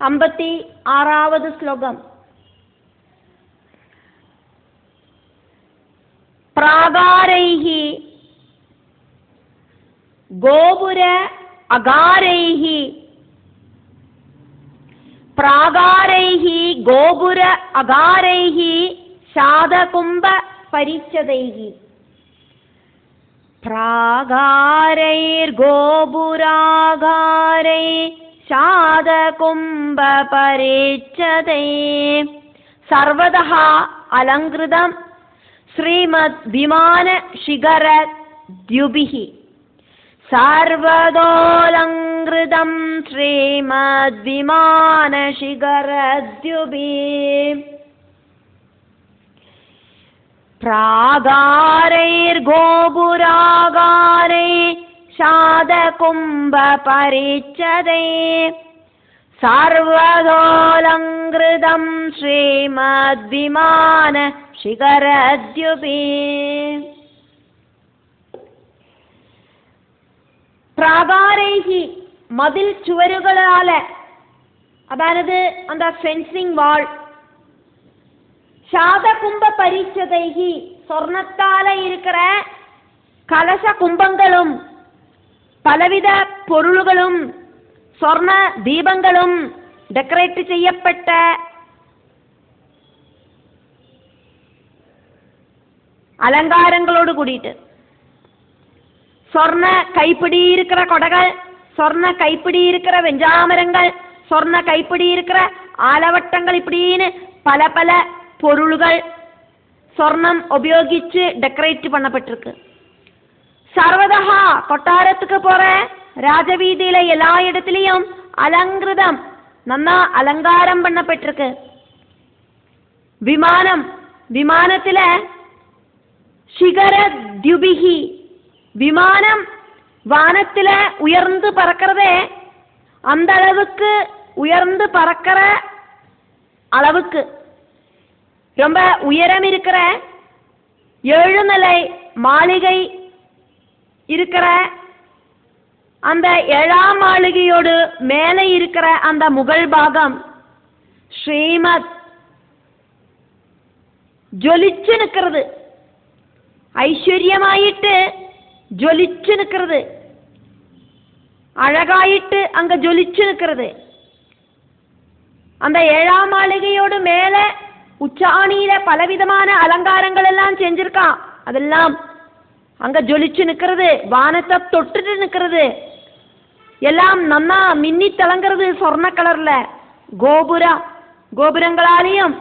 56வது ശ്ലോകം. പ്രാകാരൈഹി ഗോപുര അകാരൈഹി പ്രാകാരൈഹി ഗോപുര അകാരൈഹി ശാതകുംഭ പരിച്ഛദൈഹി. പ്രാകാരൈർഗോപുരാകാരൈ ശാതകുംഭ പരിച്ഛദൈ സർവതഃ അലങ്കൃതം ശ്രീമദ് വിമാന ശിഖര ദ്യുഭിഃ. സർവതോലങ്കൃതം ശ്രീമദ് വിമാന ശിഖര ദ്യുഭിഃ. പ്രാകാരൈർഗോപുരാകാരൈ ശാതകുംഭ പരിച്ഛദൈ സർവതോലങ്കൃതം ശ്രീമദ് വിമാന ശിഖര ദ്യുഭിഃ. പ്രാകാരൈഹി മതിൽ ചുവരുകളാല്, അതായത് എന്താ ഫെൻസിങ് വാൾ. ശാതകുംഭ പരിച്ഛദൈഹി സ്വർണത്താல இருக்கிற கலச கும்பங்களும் பலவித பொருள்களும் സ്വർണ ദീപങ്ങളും ഡെക്കറേറ്റ് ചെയ്യപ്പെട്ട அலங்காரங்களோடு கூடிட்டு சொர்ண கைப்பிடி இருக்கிற கொடைகள், சொர்ண கைப்பிடி இருக்கிற வெஞ்சாமரங்கள், சொர்ண கைப்பிடி இருக்கிற ஆலவட்டங்கள், இப்படின்னு பல பல பொருள்கள் சொர்ணம் உபயோகிச்சு டெக்கரேட் பண்ணப்பட்டிருக்கு. சர்வதா கொட்டாரத்துக்கு போற ராஜவீதியில எல்லா இடத்துலயும் அலங்கிருதம் நன்னா அலங்காரம் பண்ணப்பட்டிருக்கு. விமானம், விமானத்துல ശിഖര ദ്യുഭിഹി விமானம் வானத்துல உயர்ந்து பறக்கிறதே, அந்த அளவுக்கு உயர்ந்து பறக்கிற அளவுக்கு ரொம்ப உயரம் இருக்கிற 7 நிலை மாளிகை இருக்கிற அந்த 7ஆம் மாளிகையோடு மேலே இருக்கிற அந்த முகல் பாகம் ஸ்ரீமத் ஜொலிச்சு நிற்கிறது. ஐஸ்வர்யமாயிட்டு ஜொலிச்சு நிற்கிறது, அழகாயிட்டு அங்க ஜொலிச்சு நிற்கிறது. அந்த 7ஆம் மாளிகையோடு மேல உச்சாணியில பலவிதமான அலங்காரங்கள் எல்லாம் செஞ்சிருக்கான். அதெல்லாம் அங்க ஜொலிச்சு நிற்கிறது, வானத்தை தொட்டுட்டு நிற்கிறது, எல்லாம் நன்னா மின்னி திளங்கிறது சொர்ண கலர்ல. கோபுரங்களாலேயும்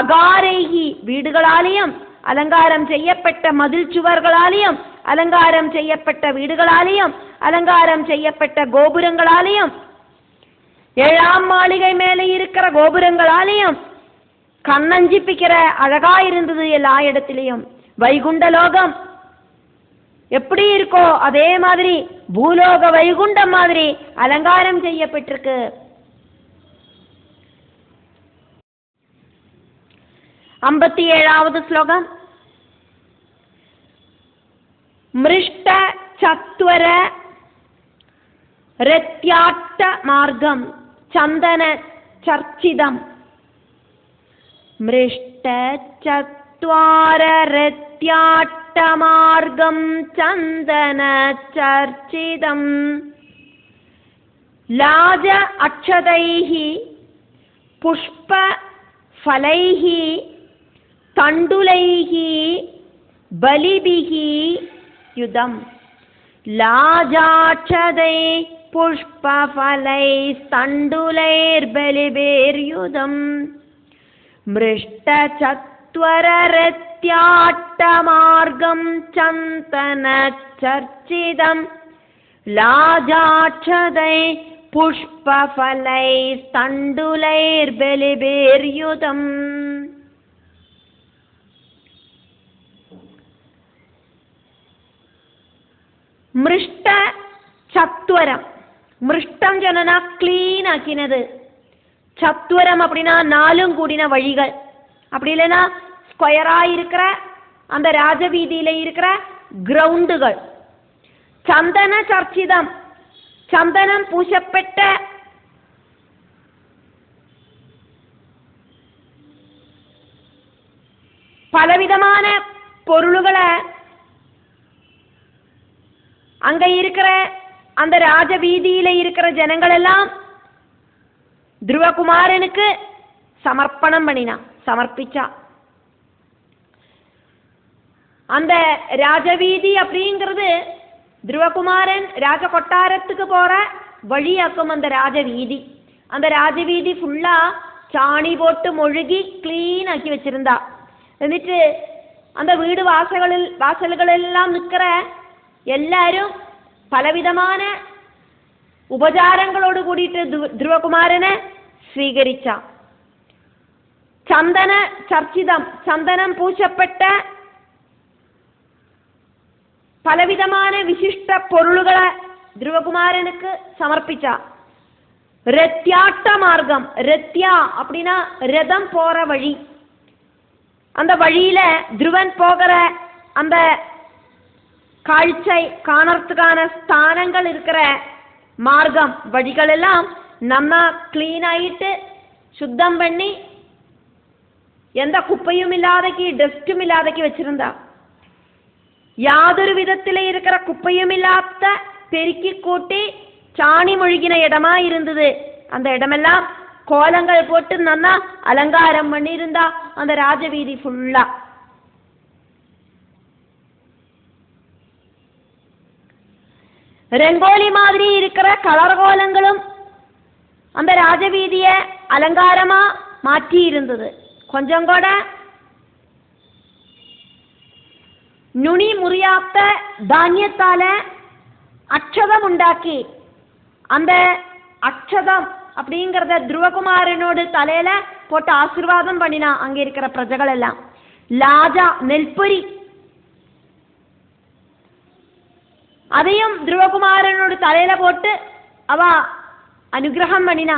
அகாரேகி வீடுகளாலேயும் அலங்காரம் செய்யப்பட்ட மதில் சுவர்களாலேயும் அலங்காரம் செய்யப்பட்ட வீடுகளாலேயும் அலங்காரம் செய்யப்பட்ட கோபுரங்களாலேயும் 7ஆம் மாளிகை மேலே இருக்கிற கோபுரங்களாலேயும் கண்ணஞ்சிப்பிக்கிற அழகா இருந்தது எல்லா இடத்திலையும். வைகுண்ட லோகம் எப்படி இருக்கோ அதே மாதிரி பூலோக வைகுண்டம் மாதிரி அலங்காரம் செய்யப்பட்டிருக்கு. 57வது ஸ்லோகம். மிருஷ்ட சத்வர ரத்யாட்ட மார்க்கம் சந்தன சர்ச்சிதம். மிருஷ்ட சத்வார ரத்யாட்ட மார்க்கம் சந்தன சர்ச்சிதம். லாஜ அக்ஷதைஹி புஷ்ப ஃபலைஹி தண்டுலைஹி பலிபிஹி யுதம். லாஜாட்சதை புஷ்பஃலை தண்டுலைர் பலிபேர்யுதம். மிருஷ்டசத்வரரத்யாட்ட மார்க்கம் சந்தன சர்ச்சிதம். லாஜாட்சதை புஷ்பஃலை தண்டுலைர் பலிபேர்யுதம். மிருஷ்ட சத்வரம், மிருஷ்டம் சொன்னா கிளீன் ஆக்கினது. சத்வரம் அப்படின்னா 4 கூடின வழிகள், அப்படி இல்லைன்னா ஸ்கொயரா இருக்கிற அந்த ராஜவீதியில இருக்கிற கிரவுண்டுகள். சந்தன சர்ச்சிதம், சந்தனம் பூசப்பட்ட பலவிதமான பொருள்களை அங்க இருக்கிற அந்த ராஜ வீதியில இருக்கிற ஜனங்கள் எல்லாம் துருவகுமாரனுக்கு சமர்ப்பணம் பண்ணினா, சமர்ப்பிச்சா. அந்த ராஜவீதி அப்படிங்கிறது துருவகுமாரன் ராஜ கொட்டாரத்துக்கு போற வழியாக்கும். அந்த ராஜவீதி, அந்த ராஜவீதி ஃபுல்லா சாணி போட்டு மொழுகி கிளீன் ஆக்கி வச்சிருந்தா. എന്നിട്ട് அந்த வீடு வாசல்களெல்லாம் நிற்கிற எல்லாரும் பலவிதமான ഉപചാരങ്ങളോട് കൂടിയിട്ട് ധ്രുവകുമാരനെ സ്വീകരിച്ച. ചന്ദനം പൂശപ്പെട്ട പലവിധமான വിശിഷ്ട പൊരുളുകളെ ധ്രുവകുമാരனுக்கு സമർപ്പിച്ച. ரத்யாட்ட மார்க்கம், ரத்யா அப்படின்னா ரதம் போற வழி. அந்த வழியில துருவன் போகிற அந்த காட்சை காணறதுக்கான ஸ்தானங்கள் இருக்கிற மார்க்கம் வழிகள் எல்லாம் நம்ம கிளீன் ஆயிட்டு சுத்தம் பண்ணி எந்த குப்பையும் இல்லாதக்கு டஸ்டும் இல்லாதக்கு வச்சிருந்தா. യാതൊരു വിധത്തിലെ இருக்கிற குப்பையும் இல்லாத பெருக்கி கூட்டி சாணி மொழிகின இடமா இருந்தது. அந்த இடமெல்லாம் கோலங்கள் போட்டு நன்னா அலங்காரம் பண்ணியிருந்தா அந்த ராஜவீதி ஃபுல்லா. ரங்கோலி மாதிரி இருக்கிற கலர் கோலங்களும் அந்த ராஜவீதியை அலங்காரமா மாற்றி இருந்தது. கொஞ்சம் கூட நுனி முறியாத்த தானியத்தால அக்ஷதம் உண்டாக்கி அந்த அக்ஷதம் அப்படிங்கிறத ധ്രുവകുമാരனோடு தலையில போட்டு ஆசீர்வாதம் பண்ணினா அங்க இருக்கிற பிரஜைகள் எல்லாம். லாஜா நெல்பொரி அதையும் ധ്രുവകുമാരனோடு தலையில போட்டு அவ அனுகிரகம் பண்ணினா.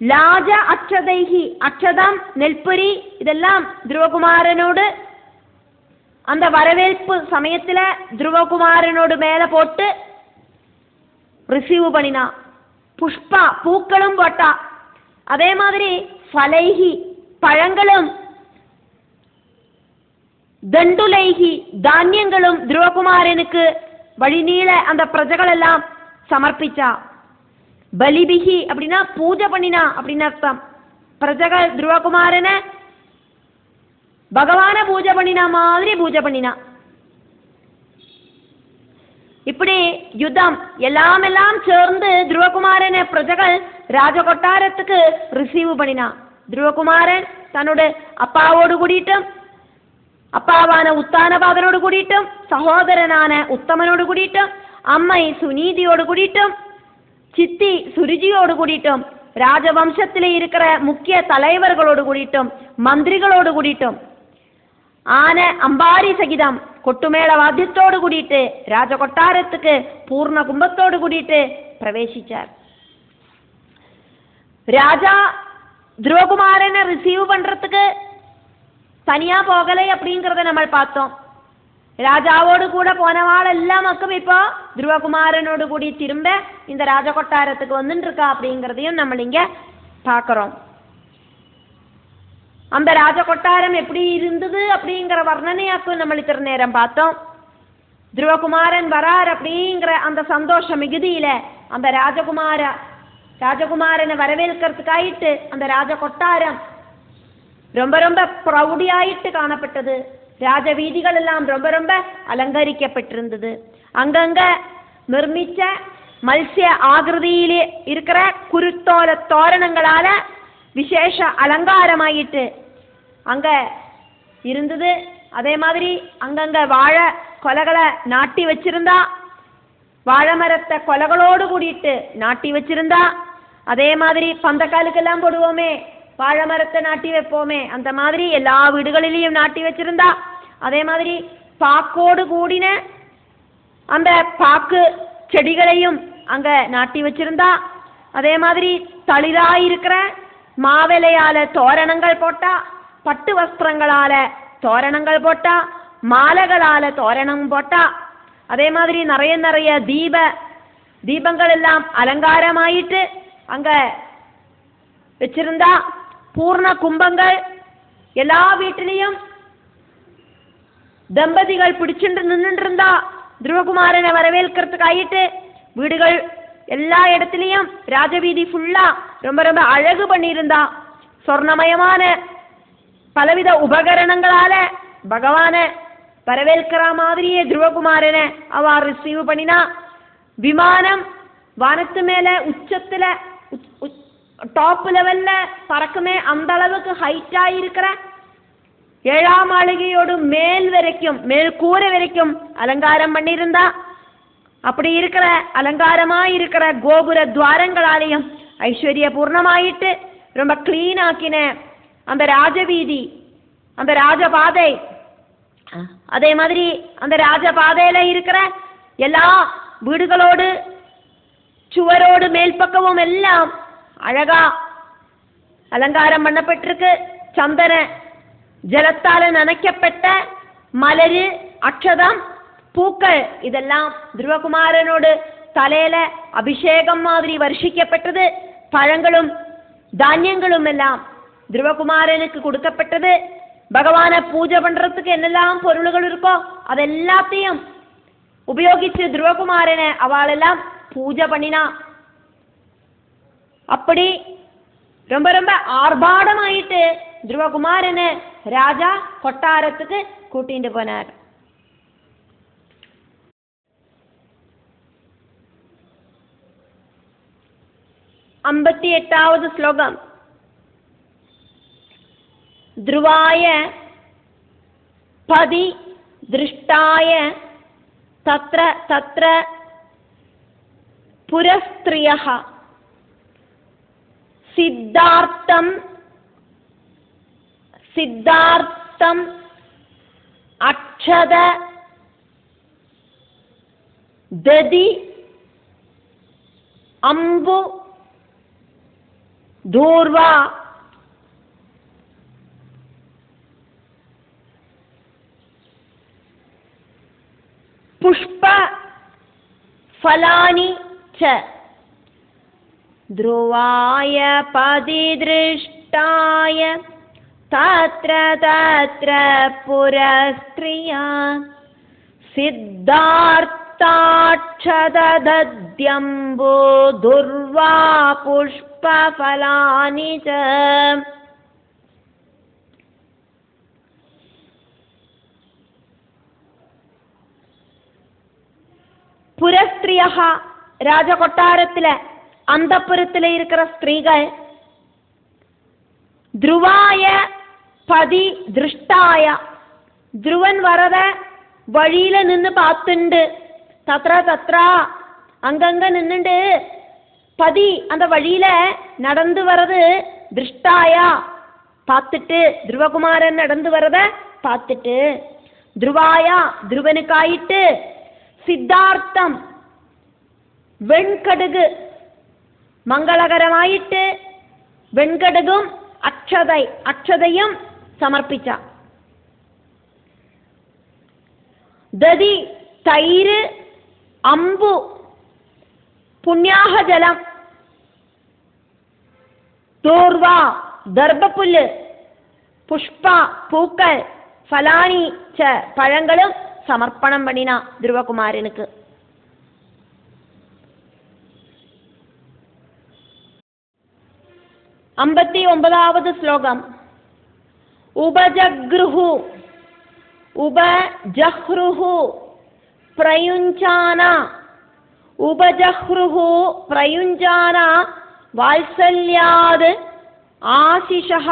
லாஜ அக்ஷதைஹி, அக்ஷதம் நெல்பொரி இதெல்லாம் ധ്രുവകുമാരனோடு அந்த வரவேற்பு சமயத்துல ധ്രുവകുമാരனோடு மேல போட்டு ரிசீவ் பண்ணினா. புஷ்பா பூக்களும் போட்டா. அதே மாதிரி ஃபலைஹி பழங்களும், தண்டுலைஹி தானியங்களும் ധ്രുവകുമാരனுக்கு வழிநீள அந்த பிரஜைகள் எல்லாம் சமர்ப்பிச்சா. பலிபிஹி அப்படின்னா பூஜை பண்ணினா அப்படின்னு அர்த்தம். பிரஜைகள் ധ്രുവകുമാരனை பகவான பூஜை பண்ணினா மாதிரி பூஜை பண்ணினா. இப்படி யுத்தம் எல்லாம் சேர்ந்து ധ്രുവകുമാരനെ பிரஜைகள் ராஜகொட்டாரத்துக்கு ரிசீவ் பண்ணினா. ധ്രുവകുമാരൻ தன்னோட அப்பாவோடு கூடிட்டும், அப்பாவான உத்தானபாதனோடு கூடிட்டும், சகோதரனான உத்தமனோடு கூடிட்டும், அம்மை சுனீதியோடு கூடிட்டும், சித்தி சுருஜியோடு கூடிட்டும், ராஜவம்சத்திலே இருக்கிற முக்கிய தலைவர்களோடு கூடிட்டும், மந்திரிகளோடு கூடிட்டும், ஆன அம்பாரி சகிதம் கொட்டுமேள வாத்தியத்தோடு கூடிட்டு ராஜகொட்டாரத்துக்கு பூர்ண கும்பத்தோடு கூடிட்டு பிரவேசிச்சார். ராஜா ധ്രുവകുമാരனை ரிசீவ் பண்றதுக்கு தனியா போகலை அப்படிங்கிறத நம்ம பார்த்தோம். ராஜாவோடு கூட போனவாள் எல்லாமக்கும் இப்போ ധ്രുവകുമാരனோடு கூடி திரும்ப இந்த ராஜகொட்டாரத்துக்கு வந்துட்டு இருக்கா அப்படிங்கிறதையும் நம்ம இங்க பார்க்கிறோம். அந்த ராஜகொட்டாரம் எப்படி இருந்தது அப்படிங்கிற வர்ணனையாக்கும் நம்ம இத்தனை நேரம் பார்த்தோம். ധ്രുവകുമാരன் வரார் அப்படிங்கிற அந்த சந்தோஷ மிகுதியில அந்த ராஜகுமாரனை வரவேற்கிறதுக்காயிட்டு அந்த ராஜகொட்டாரம் ரொம்ப ரொம்ப ப்ரௌடியாயிட்டு காணப்பட்டது. ராஜ வீதிகள் எல்லாம் ரொம்ப ரொம்ப அலங்கரிக்கப்பட்டிருந்தது. அங்கங்க நிர்மிச்ச மத்ஸ்ய ஆகிருதியிலே இருக்கிற குருத்தோல தோரணங்களால விசேஷ அலங்காரமாயிட்டு அங்க இருந்தது. அதே மாதிரி அங்கங்க வாழை கொலைகளை நாட்டி வச்சிருந்தா, வாழை மரத்தை கொலைகளோடு கூடிட்டு நாட்டி வச்சிருந்தா. அதே மாதிரி பந்தக்காலுக்கெல்லாம் போடுவோமே, வாழை மரத்தை நாட்டி வைப்போமே, அந்த மாதிரி எல்லா வீடுகளிலையும் நாட்டி வச்சிருந்தா. அதே மாதிரி பாக்கோடு கூடின அந்த பாக்கு செடிகளையும் அங்க நாட்டி வச்சிருந்தா. அதே மாதிரி தளிராயிருக்கிற மாவிலையால தோரணங்கள் போட்டா, பட்டு வஸ்திரங்களால தோரணங்கள் போட்டா, மாலைகளால தோரணம் போட்டா. அதே மாதிரி நிறைய தீபங்கள் எல்லாம் அலங்காரமாயிட்டு அங்க வச்சிருந்தா. பூர்ண கும்பங்கள் எல்லா வீட்டிலையும் தம்பதிகள் பிடிச்சுட்டு நின்றுருந்தா துருவகுமாரனை வரவேற்கிறதுக்காயிட்டு. வீடுகள் எல்லா இடத்துலையும் ராஜவீதி ஃபுல்லா ரொம்ப ரொம்ப அழகு பண்ணியிருந்தா. சொர்ணமயமான பலவித உபகரணங்களால பகவானை வரவேற்கிற மாதிரியே துருவகுமாரனை அவ ரிசீவ் பண்ணினா. விமானம் வானத்து மேல உச்சத்துல டாப் லெவல்ல பறக்குமே, அந்த அளவுக்கு ஹைட்டா இருக்கிற 7ஆம் மாளிகையோடு மேல் வரைக்கும், மேல் கூரை வரைக்கும் அலங்காரம் பண்ணியிருந்தா. அப்படி இருக்கிற அலங்காரமா இருக்கிற கோபுர துவாரங்களாலையும் ஐஸ்வர்ய பூர்ணமாயிட்டு ரொம்ப கிளீன் ஆக்கின அந்த ராஜவீதி, அந்த ராஜபாதை, அதே மாதிரி அந்த ராஜபாதையில இருக்கிற எல்லா வீடுகளோடு சுவரோடு மேல் பக்கமும் எல்லாம் அழகா அலங்காரம் பண்ணப்பட்டிருக்கு. சந்தன ஜலத்தால நனைக்கப்பட்ட மலரு, அக்ஷதம், பூக்கள் இதெல்லாம் துருவகுமாரனோடு தலையில அபிஷேகம் மாதிரி வருஷிக்கப்பட்டது. பழங்களும் தானியங்களும் எல்லாம் துருவகுமாரனுக்கு கொடுக்கப்பட்டது. பகவானை பூஜை பண்றதுக்கு என்னெல்லாம் பொருள்கள் இருக்கோ அதெல்லாத்தையும் உபயோகிச்சு துருவகுமாரனை அவளெல்லாம் பூஜை பண்ணினா. அப்படி ரொம்ப ரொம்ப ஆர்ப்பாடமாயிட்டு துருவகுமாரனை ராஜா கொட்டாரத்துக்கு கூட்டிட்டு போனார். ஐம்பத்தி 8வது ஸ்லோகம். ध्रुवाय पदि दृष्टाय तत्र तत्र पुरस्त्रियः सिद्धार्थम् अक्षद दधि अम्बु दूर्वा पुष्प फलानि च ध्रुवाय पदिदृष्टाय तत्र तत्र पुरस्त्रिया सिद्धार्थाक्षदद्यम्बो दुर्वा पुष्पफलानि च. புரஸ்திரியா ராஜ கொட்டாரத்தில் அந்தப்புரத்தில் இருக்கிற ஸ்திரீகள் த்ருவாய பதி திருஷ்டாய த்ருவன் வரத வழியில நின்று பார்த்துண்டு தத்ரா தத்ரா அங்கங்க நின்னுண்டு பதி அந்த வழியில நடந்து வரது திருஷ்டாயா பார்த்துட்டு துருவகுமாரன் நடந்து வரத பார்த்துட்டு த்ருவாயா துருவனுக்காயிட்டு சித்தார்த்தம் வெண்கடுகு மங்களகரமாயிட்டு வெண்கடுகும் அக்ஷதையும் சமர்ப்பிச்சா. ததி தயிர் அம்பு புண்ணியாக ஜலம் தோர்வா தர்பப்புல்லு புஷ்பா பூக்கள் ஃபலானி ச பழங்களும் சமர்ப்பணம் பண்ணினா துருவகுமாரனுக்கு. ஐம்பத்தி 9வது ஸ்லோகம். உபஜக்ருஹு பிரயுஞ்சானா உபஜஹ்ருஹு பிரயுஞ்சானா வாத்சல்யாத் ஆசிஷः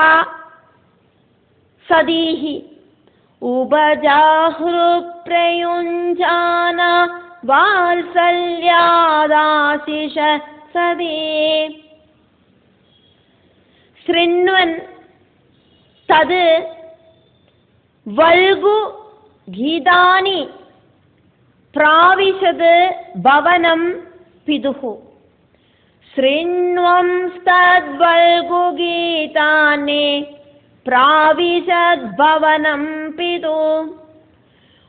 சதீஹி உபஜஹ்ரு பிரயுஞ்சானா வாத்சல்யாதாசிஷ சதீ. ஸ்ருண்வன் தது வல்கு கீதானி பிராவிஷத் பவனம் பிதுஹு. ஸ்ருண்வம் தத்வல்கு கீதானி பிராவிஷத் பவனம் பிது.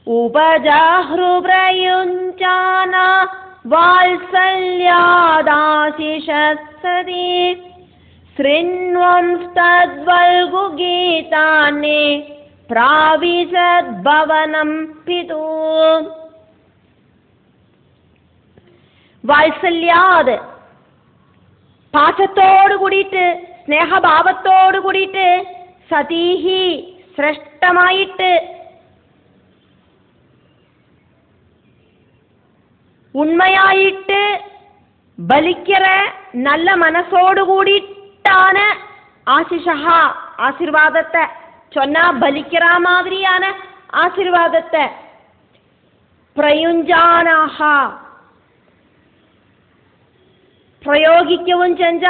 உபஜஹ்ரு பிரயுஞ்சானா வாத்சல்யாதாசிஷ சதீ. ஸ்ருண்வம் தத்வல்கு கீதானி പ്രാവിശത് ഭവനം പിതു. വാത്സല്യാത്, പാശത്തോടു കൂടിയിട്ട്, സ്നേഹഭാവത്തോടു കൂടിയിട്ട്, സതീഹി, ശ്രേഷ്ഠമായിട്ട്, ഉണ്മയായിട്ട്, ബലിക്കറ നല്ല മനസ്സോടുകൂടിയിട്ടാണ് ആശിഷ, ആശീർവാദത്തെ ചൊന്ന ബലിക്കറ മാതിരിയാണ് ആശീർവാദത്തെ. പ്രയുഞ്ജാനാഹ, പ്രയോഗിക്കവും ചെഞ്ച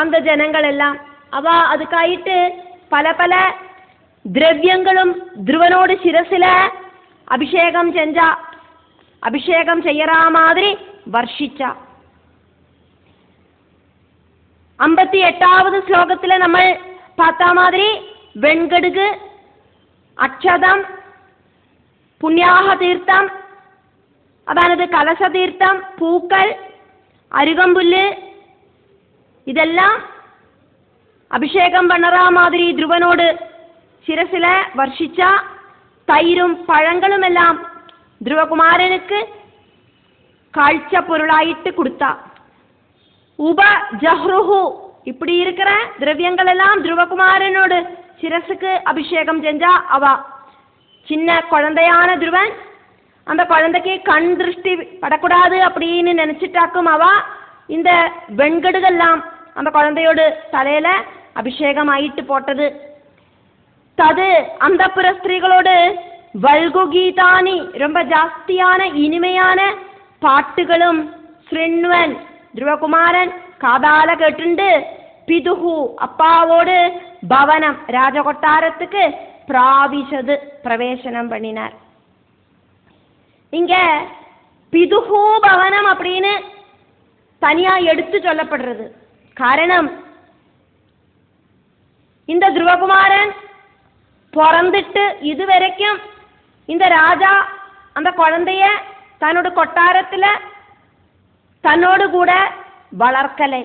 അന്ത ജനങ്ങളെല്ലാം. അവ അതുക്കായിട്ട് പല പല ദ്രവ്യങ്ങളും ധ്രുവനോട് ശിരസില് അഭിഷേകം ചെഞ്ച, അഭിഷേകം ചെയ്യറാ മാതിരി വർഷിച്ച. 58வது ശ്ലോകത്തില് നമ്മൾ പാത്താ മാതിരി വെൺകടുക്, അക്ഷതം, പുണ്യാഹ തീർത്ഥം, അതായത് കലശതീർത്ഥം, പൂക്കൾ, അരുകമ്പുല്ല്, ഇതെല്ലാം അഭിഷേകം പണറാ മാതിരി ധ്രുവനോട് ശിരസില് വർഷിച്ച. തൈരും പഴങ്ങളുമെല്ലാം ധ്രുവകുമാരനുക്ക് കാഴ്ച പൊരുളായിട്ട് കൊടുത്ത. ഉപജഹ്രുഹു, இப்படி இருக்கிற திரவியங்கள் எல்லாம் ധ്രുവകുമാരനോട് ശിരസുக்கு அபிஷேகம் செஞ்சா. அவ சின்ன குழந்தையான ധ്രുവൻ, அந்த குழந்தைக்கு கண் திருஷ்டி படக்கூடாது அப்படின்னு நினைச்சிட்டாக்கும் அவ இந்த வெண்கடுகெல்லாம் அந்த குழந்தையோடு தலையில அபிஷேகம் ஆயிட்டு போட்டது. தது அந்தப்புற ஸ்திரீகளோடு வல்குகீதானி, ரொம்ப ஜாஸ்தியான இனிமையான பாட்டுகளும் ஸ்ருண்வன், ധ്രുവകുമാരൻ കാതാല കേട്ടുണ്ട്. പിതുഹു, അപ്പാവോട് ഭവനം, രാജകൊട്ടാരத்துக்கு പ്രാവിശത്, பிரவேசனம் பண்ணினார். இங்க பிதுஹு பவனம் அப்படின்னு தனியா எடுத்து சொல்லப்படுறது. காரணம், இந்த ധ്രുവകുമാരൻ பிறந்துட்டு இதுவரைக்கும் இந்த ராஜா அந்த குழந்தைய தன்னோட கொட்டாரத்துல தன்னோடு கூட வளர்க்கலை.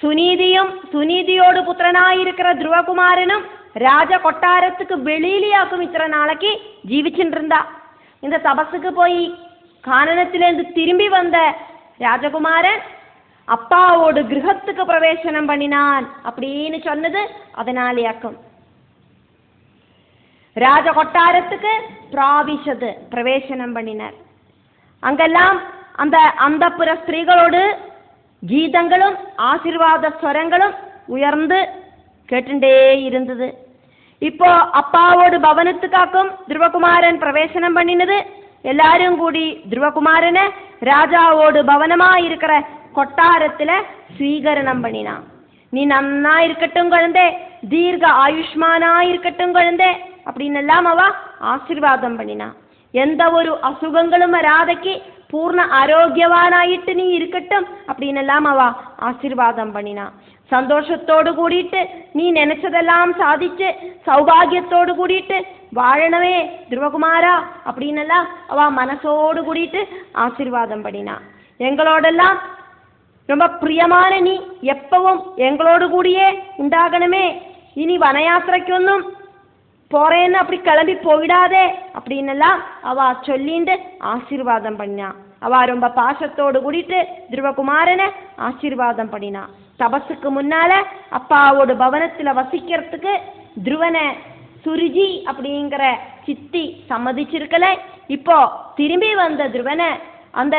சுனீதியும் சுனீதியோடு புத்திரனாயிருக்கிற ധ്രുവകുമാരനും ராஜ கொட்டாரத்துக்கு வெளியிலேயாக்கும் இத்தனை நாளைக்கு ஜீவிச்சுட்டு இருந்தா. இந்த தபசுக்கு போய் கானனத்திலிருந்து திரும்பி வந்த ராஜகுமாரன் அப்பாவோடு கிரகத்துக்கு பிரவேசனம் பண்ணினான் அப்படின்னு சொன்னது அதனாலேயாக்கும். ராஜ கொட்டாரத்துக்கு பிராவிஷது, பிரவேசனம் பண்ணினார். அங்கெல்லாம் அந்த அந்தப்புற ஸ்திரீகளோடு கீதங்களும் ஆசீர்வாத ஸ்வரங்களும் உயர்ந்து கேட்டுண்டே இருந்தது. இப்போ அப்பாவோடு பவனத்துக்காக்கும் ധ്രുവകുമാരൻ பிரவேசனம் பண்ணினது. எல்லாரும் கூடி ധ്രുവകുമാരനെ ராஜாவோடு பவனமா இருக்கிற கொட்டாரத்துல ஸ்வீகரணம் பண்ணினான். நீ நன்னா இருக்கட்டும் குழந்தை, தீர்க்க ஆயுஷ்மானா இருக்கட்டும் குழந்தை அப்படின்னு எல்லாம் அவ ஆசீர்வாதம் பண்ணினான். எந்த ஒரு அசுகங்களும் வராதைக்கு பூர்ண ஆரோக்கியவானாயிட்டு நீ இருக்கட்டும் அப்படின்னு எல்லாம் அவ ஆசீர்வாதம் பண்ணினான். சந்தோஷத்தோடு கூடிட்டு நீ நினைச்சதெல்லாம் சாதிச்சு சௌபாகியத்தோடு கூடிட்டு வாழனவே ധ്രുവകുമാரா அப்படின்னு எல்லாம் அவ மனசோடு கூடிட்டு ஆசீர்வாதம் பண்ணினான். எங்களோடெல்லாம் ரொம்ப பிரியமான நீ எப்பவும் எங்களோடு கூடியே உண்டாகணுமே, இனி வனயாத்திரைക്കൊന്നും போறேன்னு அப்படி கிளம்பி போயிடாதே அப்படின்னு எல்லாம் அவ சொல்லிட்டு ஆசீர்வாதம் பண்ணினா. அவ ரொம்ப பாசத்தோடு கூடிட்டு ധ്രുവകുമാരனை ஆசீர்வாதம் பண்ணினா. தபசுக்கு முன்னால அப்பாவோட பவனத்துல வசிக்கிறதுக்கு ധ്രുവனை சுருஜி அப்படிங்கிற சித்தி சம்மதிச்சிருக்கல. இப்போ திரும்பி வந்த ധ്രുവனை அந்த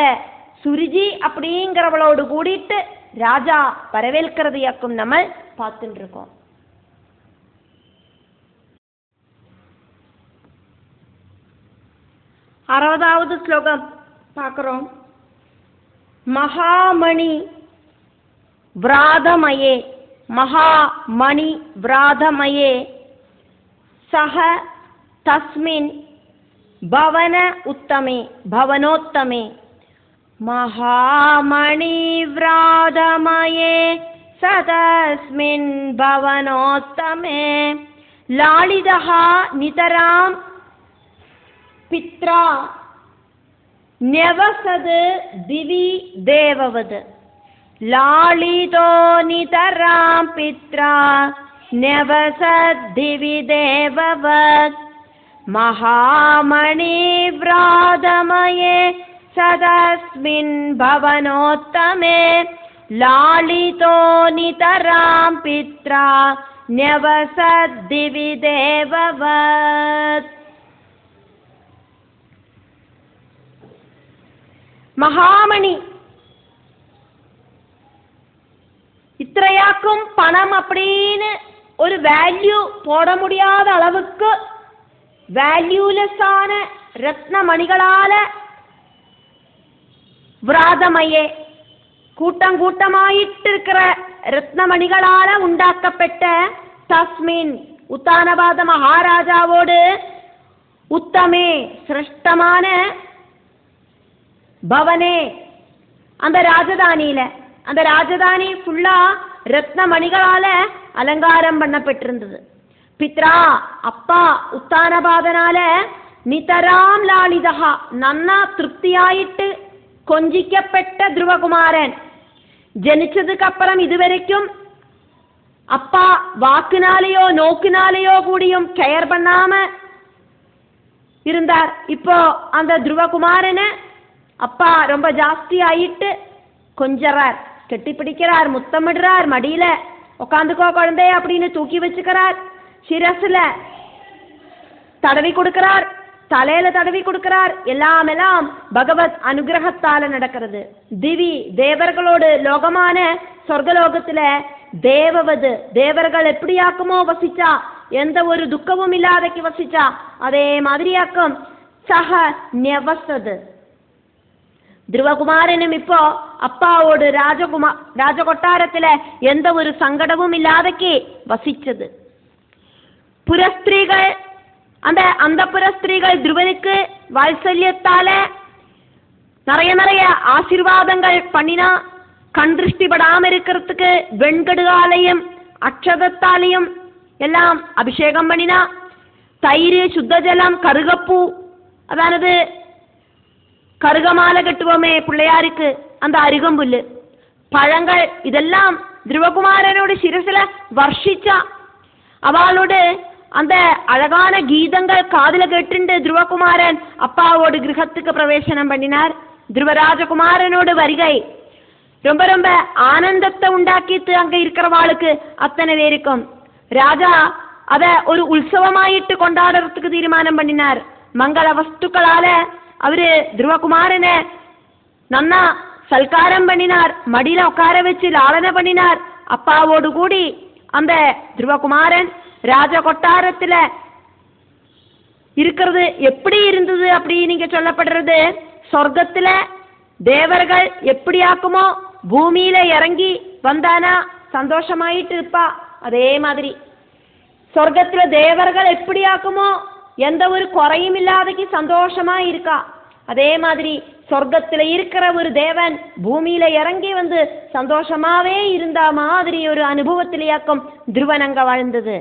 சுருஜி அப்படிங்கிறவளோடு கூடிட்டு ராஜா வரவேற்கிறதையாக்கும் நம்ம பார்த்துட்டு இருக்கோம். அறுபதாவது ஸ்லோகம் பார்க்கிறோம். மகாமணி விராதமயே, மகாமணி விராதமயே சஹ தஸ்மின் பவன உத்தமே, பவனோத்தமே. மகாமணி விராதமயே சதஸ்மின் பவனோத்தமே லாளிதஹ நிதராம் பித்ரா न्यवसद दिवि देववद. लालितो नितरां पित्रा न्यवसद्दिवि देववत् महामणि व्रातमये सदस्मिन् भवनोत्तमे लालितो नितरां पित्रा न्यवसद्दिवि देववत्. மகாமணி இത്രயாக்கும் பணம் அப்படின்னு ஒரு வேல்யூ போட முடியாத அளவுக்கு வேல்யூலெஸ்ஸான ரத்ன மணிகளால விராதமையே கூட்டம் கூட்டமாயிட்டு இருக்கிற ரத்னமணிகளால உண்டாக்கப்பட்ட தஸ்மின் உத்தானபாத மகாராஜாவோடு உத்தமே சிரேஷ்டமான பவனே அந்த ராஜதானியில, அந்த ராஜதானி ஃபுல்லா ரத்ன மணிகளால அலங்காரம் பண்ணப்பட்டிருந்தது. பித்ரா அப்பா உத்தானபாதனால நிதராம் லாலிதா நன்னா திருப்தியாயிட்டு கொஞ்சிக்கப்பட்ட துருவகுமாரன் ஜனிச்சதுக்கு அப்புறம் இதுவரைக்கும் அப்பா வாக்குனாலேயோ நோக்குனாலேயோ கூடியும் கெயர் பண்ணாம இருந்தார். இப்போ அந்த துருவகுமாரனை அப்பா ரொம்ப ஜாஸ்தி ஆயிட்டு கொஞ்சறார், கெட்டி பிடிக்கிறார், முத்தமிடுறார், மடியில உட்காந்துக்கோ குழந்தை அப்படின்னு தூக்கி வச்சுக்கிறார், சிரசுல தடவி கொடுக்கிறார், தலையில தடவி கொடுக்கிறார். எல்லாம் பகவத் அனுகிரகத்தால நடக்கிறது. திவி தேவர்களோடு லோகமான சொர்க்கலோகத்துல தேவவது தேவர்கள் எப்படியாக்குமோ வசிச்சா, எந்த ஒரு துக்கமும் இல்லாதக்கு வசிச்சா அதே மாதிரியாக்கும். சக ன்யவசது துருவகுமாரனும் இப்போ அப்பாவோடு ராஜகொட்டாரத்துல எந்த ஒரு சங்கடமும் இல்லாதக்கு வசிச்சது. புரஸ்திரீகள் அந்த புரஸ்திரீகள் துருவனுக்கு வாத்சல்யத்தால நிறைய ஆசீர்வாதங்கள் பண்ணினா, கண் திருஷ்டிபடாம இருக்கிறதுக்கு வெண்கடுகாலையும் அக்ஷதத்தாலையும் எல்லாம் அபிஷேகம் பண்ணினா, தயிர், சுத்த ஜலம், கருகப்பூ, அதானது கருகமாலை கட்டுவோமே பிள்ளையாருக்கு அந்த அருகம்புல்லு, பழங்கள் இதெல்லாம் துருவகுமாரனோட சிரசில வர்ஷிச்சா. அவளோடு அந்த அழகான கீதங்கள் காதுல கேட்டு துருவகுமாரன் அப்பாவோட கிரகத்துக்கு பிரவேசனம் பண்ணினார். துருவராஜகுமாரனோட வருகை ரொம்ப ஆனந்தத்தை உண்டாக்கிட்டு அங்க இருக்கிறவாளுக்கு அத்தனை பேருக்கும். ராஜா அத ஒரு உற்சவமாயிட்டு கொண்டாடுறதுக்கு தீர்மானம் பண்ணினார். மங்கள வஸ்துக்களால அவரு துருவகுமாரனை நன்னா சல்காரம் பண்ணினார், மடியில உட்கார வச்சு லாலனை பண்ணினார். அப்பாவோடு கூடி அந்த துருவகுமாரன் ராஜ கொட்டாரத்துல இருக்கிறது எப்படி இருந்தது அப்படி நீங்க சொல்லப்படுறது, சொர்க்கத்துல தேவர்கள் எப்படி ஆக்குமோ பூமியில இறங்கி வந்தானா சந்தோஷமாயிட்டு இருப்பா, அதே மாதிரி சொர்க்கத்துல தேவர்கள் எப்படி ஆக்குமோ எந்த ஒரு குறையும் இல்லாதக்கு சந்தோஷமா இருக்கா. அதே மாதிரி சொர்க்கத்துல இருக்கிற ஒரு தேவன் பூமியில இறங்கி வந்து சந்தோஷமாவே இருந்தா மாதிரி ஒரு அனுபவத்திலேயாக்கும் துருவன் அங்க வாழ்ந்தது.